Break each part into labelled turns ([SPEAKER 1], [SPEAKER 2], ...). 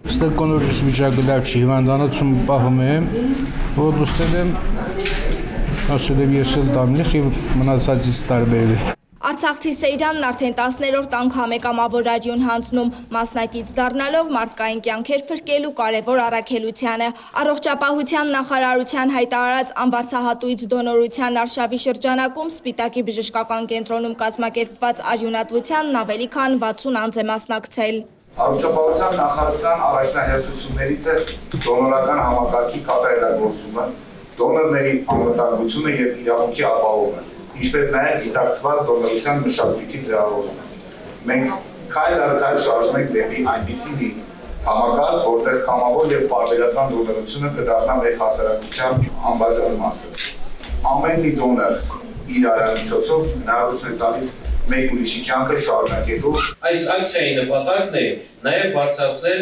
[SPEAKER 1] Ստեղ կոնորժուս վիճակը լավ չի, հիվանդանոցում պահում եմ, որ լուսել եմ, ասել եմ ես էլ դամնիխ և մնացածից տարբերել։
[SPEAKER 2] Արցախցի Սեյրանն արդեն 10-րդ անգամ է կամավոր հանձնում, մասնակից դառնալով մարդկային կյանքեր փրկելու կարևոր առաքելությանը։ Առողջապահության նախարարության հայտարարած անվարձահատույց դոնորության արշավի շրջանակում Սպիտակի բժշկական կենտրոնում կազմակերպված արյունատվությանն ավելի քան 60 անձ է մասնակցել։
[SPEAKER 3] Առողջապահության նախարարության առաջնահերթություններից է դոնորական համակարգի կատարելագործումը, դոնորների անվտանգությունը և իրավունքի ապահովումը, ինչպես նաև գիտակցված դոնորության մշակույթի ձևավորումը։ Մենք քայլ առ քայլ շարժում ենք դեպի այնպիսի մի համակարգ, որտեղ կամավոր և պարբերական դոնորությունը կդառնա մեր հասարակության անբաժան մասը։ Ամեն մի դոնոր իր արյունամիջոցով հնարավորություն է տալիս մեկ ուրիշի կյանքը շարունակելու։
[SPEAKER 4] Այս ակցիայի նպատակն է նաև բարձրացնել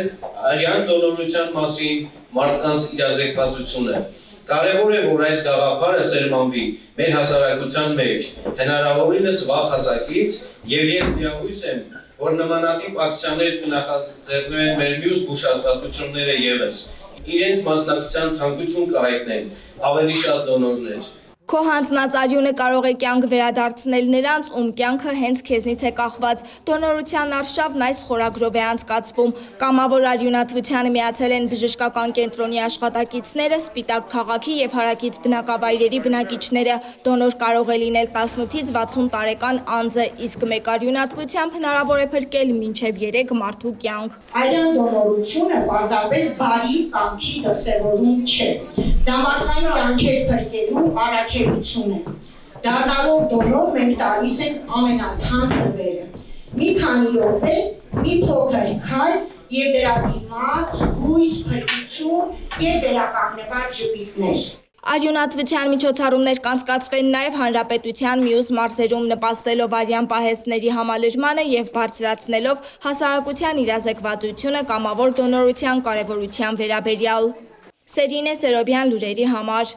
[SPEAKER 4] արյան դոնորության մասին մարդկանց իրազեկվածությունը։ Կարևոր է, որ այս գաղափարը սերմանվի մեր հասարակության մեջ, հնարավորինս վաղ հասակից, և ես միահույս եմ, որ նմանատիպ ակցիաներ կնախաձեռնվեն մեր մյուս բուժհաստատությունները ևս, իրենց մասնակցության ցանկություն կհայտնեն ավելի շատ դոնորներ։
[SPEAKER 2] Քո հանձնած արյունը կարող է կյանք վերադարձնել նրանց, ում կյանքը հենց քեզնից է կախված։ Դոնորության արշավն այս խորագրով է անցկացվում։ Կամավոր արյունատվությանը միացել են բժշկական կենտրոնի աշխատակիցները, Սպիտակ քաղաքի և հարակից բնակավայրերի բնակիչները։ Դոնոր կարող է լինել 18-ից 60 տարեկան անձը, իսկ մեկ արյունատվությամբ հնարավոր է փրկել մինչև 3 մարդու կյանք։
[SPEAKER 5] Արյան դոնորությունը պարզապես բարի կամքի դրսևորում չէ։ Դա մարդկային կյանքեր փրկելու առաքելություն է։ Դառնալով դոնոր մենք տալիս ենք ամենաթանկ նվերը։ Մի քանի րոպե, մի փոքր քայլ և դրա դիմաց հույս, փրկություն և վերականգնված ժպիտներ։
[SPEAKER 2] Արյունատվության միջոցառումներ կանցկացվեն նաև հանրապետության մյուս մարզերում, նպաստելով արյան պահեստների համալրմանը և բարձրացնելով հասարակության իրազեկվածությունը կամավոր դոնորության կարևորության վերաբերյալ։ Սերինե Սերոբյան, լուրերի համար։